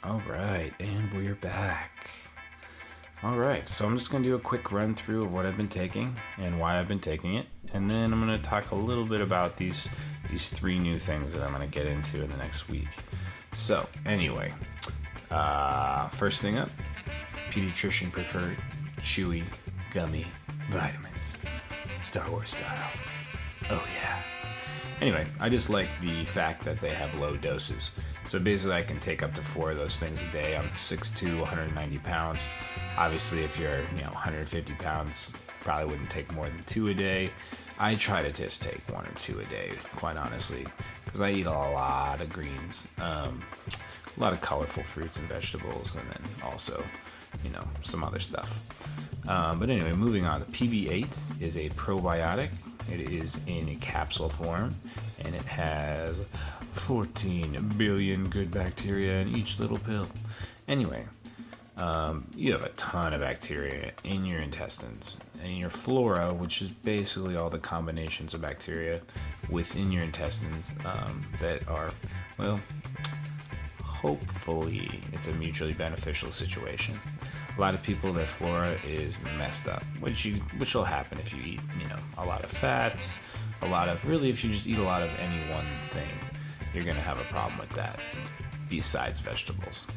All right, and we're back. All right, so I'm just going to do a quick run through of what I've been taking and why I've been taking it, and then I'm going to talk a little bit about these three new things that I'm going to get into in the next week. So, anyway, first thing up, pediatrician preferred chewy gummy vitamins, Star Wars style. Oh yeah. Anyway, I just like the fact that they have low doses. So basically, I can take up to four of those things a day. I'm 6'2", 190 pounds. Obviously, if you're 150 pounds, probably wouldn't take more than two a day. I try to just take one or two a day, quite honestly, because I eat a lot of greens, a lot of colorful fruits and vegetables, and then also, some other stuff. But anyway, moving on. The PB8 is a probiotic. It is in a capsule form, and it has 14 billion good bacteria in each little pill. Anyway, you have a ton of bacteria in your intestines, and your flora, which is basically all the combinations of bacteria within your intestines that are, well, hopefully it's a mutually beneficial situation. A lot of people, their flora is messed up, which will happen if you eat, a lot of fats, if you just eat a lot of any one thing, you're gonna have a problem with that. Besides vegetables,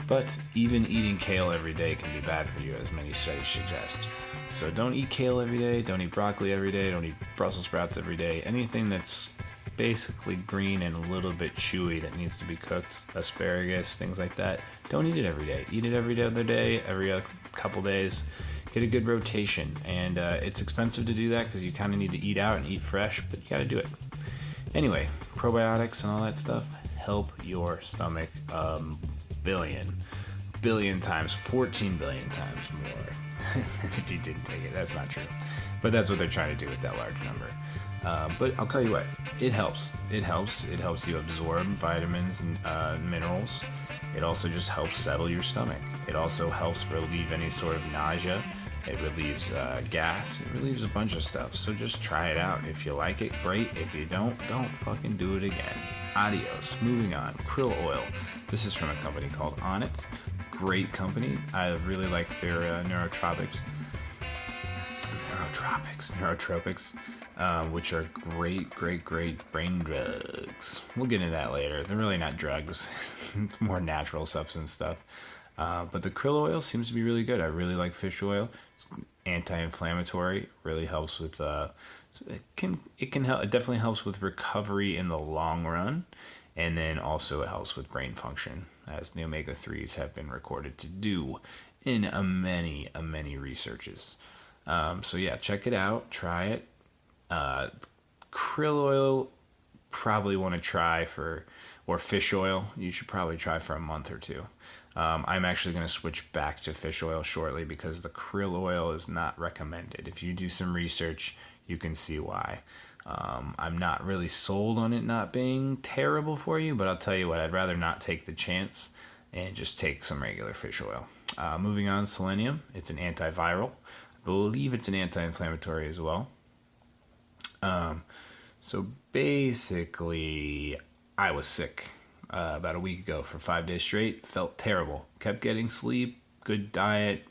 but even eating kale every day can be bad for you, as many studies suggest. So don't eat kale every day. Don't eat broccoli every day. Don't eat Brussels sprouts every day. Anything that's basically green and a little bit chewy that needs to be cooked, asparagus, things like that, don't eat it every day. Eat it every other day, every couple days. Get a good rotation, and it's expensive to do that because you kind of need to eat out and eat fresh, but you got to do it. Anyway, probiotics and all that stuff help your stomach billion times, 14 billion times more. If you didn't take it, that's not true, but that's what they're trying to do with that large number. But I'll tell you what, it helps. It helps you absorb vitamins and minerals. It also just helps settle your stomach. It also helps relieve any sort of nausea. It relieves gas. It relieves a bunch of stuff. So just try it out. If you like it, great. If you don't fucking do it again. Adios. Moving on. Krill oil. This is from a company called Onnit. Great company. I really like their neurotropics, which are great brain drugs. We'll get into that later. They're really not drugs. It's more natural substance stuff. But the krill oil seems to be really good. I really like fish oil. It's anti-inflammatory. Really helps with it definitely helps with recovery in the long run, and then also it helps with brain function, as the omega-3s have been recorded to do in many researches. So yeah, check it out. Try it. Krill oil, probably want to try or fish oil, you should probably try for a month or two. I'm actually going to switch back to fish oil shortly because the krill oil is not recommended. If you do some research, you can see why. I'm not really sold on it not being terrible for you, but I'll tell you what, I'd rather not take the chance and just take some regular fish oil. Moving on, selenium. It's an antiviral. I believe it's an anti-inflammatory as well. So basically, I was sick about a week ago for 5 days straight. Felt terrible. Kept getting sleep, good diet,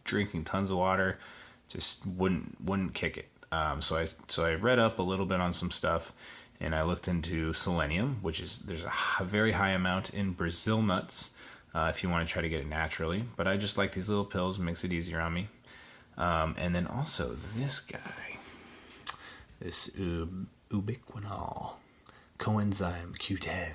drinking tons of water. Just wouldn't kick it. So I read up a little bit on some stuff, and I looked into selenium, which is there's a very high amount in Brazil nuts. If you want to try to get it naturally, but I just like these little pills, makes it easier on me. And then also this guy, this ubiquinol coenzyme Q10.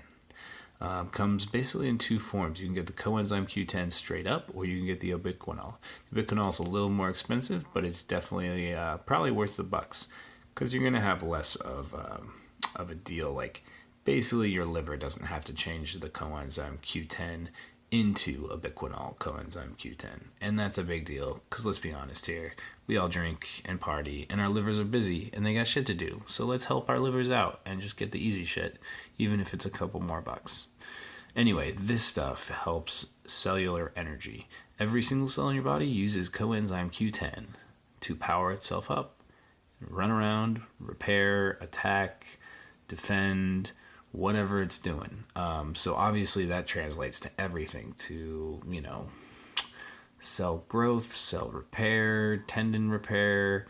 Comes basically in two forms. You can get the coenzyme Q10 straight up, or you can get the ubiquinol. Ubiquinol is a little more expensive, but it's definitely probably worth the bucks, because you're going to have less of a deal. Like, basically your liver doesn't have to change the coenzyme Q10 into ubiquinol coenzyme Q10, and that's a big deal, because let's be honest here, we all drink and party, and our livers are busy, and they got shit to do. So let's help our livers out and just get the easy shit, even if it's a couple more bucks. Anyway, this stuff helps cellular energy. Every single cell in your body uses coenzyme Q10 to power itself up, run around, repair, attack, defend, whatever it's doing. So obviously that translates to everything, to, cell growth, cell repair, tendon repair,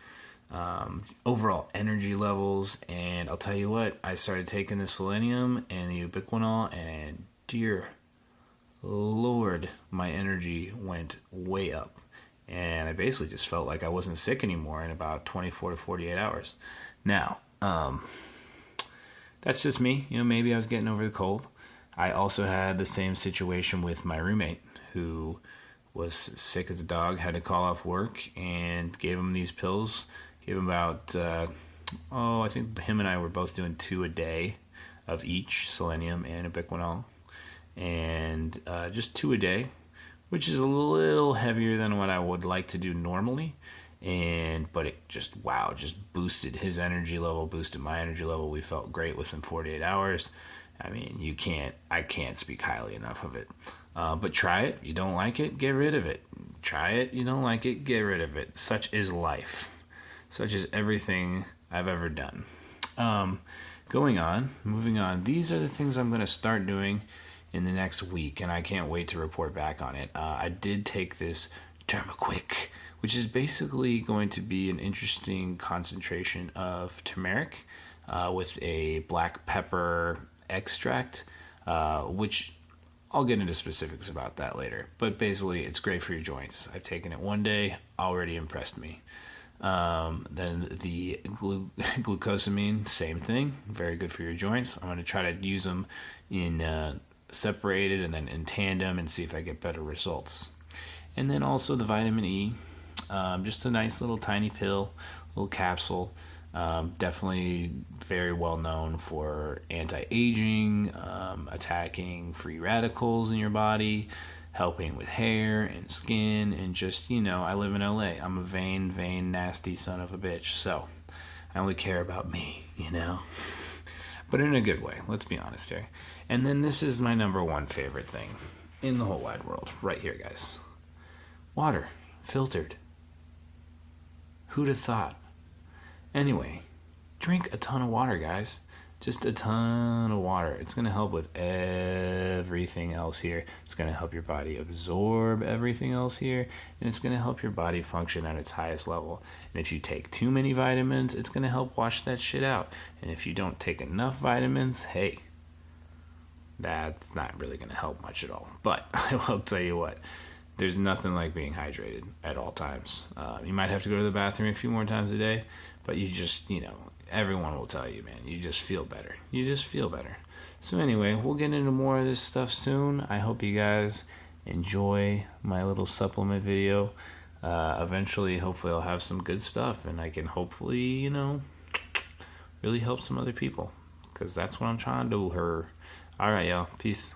overall energy levels. And I'll tell you what, I started taking the selenium and the ubiquinol, and dear Lord, my energy went way up. And I basically just felt like I wasn't sick anymore in about 24 to 48 hours. Now, that's just me. Maybe I was getting over the cold. I also had the same situation with my roommate, who was sick as a dog, had to call off work, and gave him these pills. Gave him about, I think him and I were both doing 2 a day of each, selenium and ubiquinol. And just 2 a day, which is a little heavier than what I would like to do normally. But it just boosted his energy level, boosted my energy level. We felt great within 48 hours. I mean, I can't speak highly enough of it. But try it. You don't like it, get rid of it. Try it. You don't like it, get rid of it. Such is life. Such is everything I've ever done. Moving on. These are the things I'm going to start doing in the next week, and I can't wait to report back on it. I did take this Dermaquick, which is basically going to be an interesting concentration of turmeric with a black pepper extract, which I'll get into specifics about that later. But basically, it's great for your joints. I've taken it one day, already impressed me. Then the glucosamine, same thing, very good for your joints. I'm going to try to use them in separated and then in tandem and see if I get better results. And then also the vitamin E, just a nice little tiny pill, little capsule. Definitely very well known for anti-aging, attacking free radicals in your body, helping with hair and skin, and just, I live in LA. I'm a vain, nasty son of a bitch, so I only care about me, But in a good way, let's be honest here. And then this is my number one favorite thing in the whole wide world, right here, guys. Water, filtered. Who'd have thought? Anyway, drink a ton of water, guys. Just a ton of water. It's going to help with everything else here. It's going to help your body absorb everything else here. And it's going to help your body function at its highest level. And if you take too many vitamins, it's going to help wash that shit out. And if you don't take enough vitamins, hey, that's not really going to help much at all. But I will tell you what, there's nothing like being hydrated at all times. You might have to go to the bathroom a few more times a day, but you just, everyone will tell you, man, you just feel better. So anyway, we'll get into more of this stuff soon. I hope you guys enjoy my little supplement video. Eventually, hopefully I'll have some good stuff, and I can hopefully, really help some other people, because that's what I'm trying to do. All right, y'all. Peace.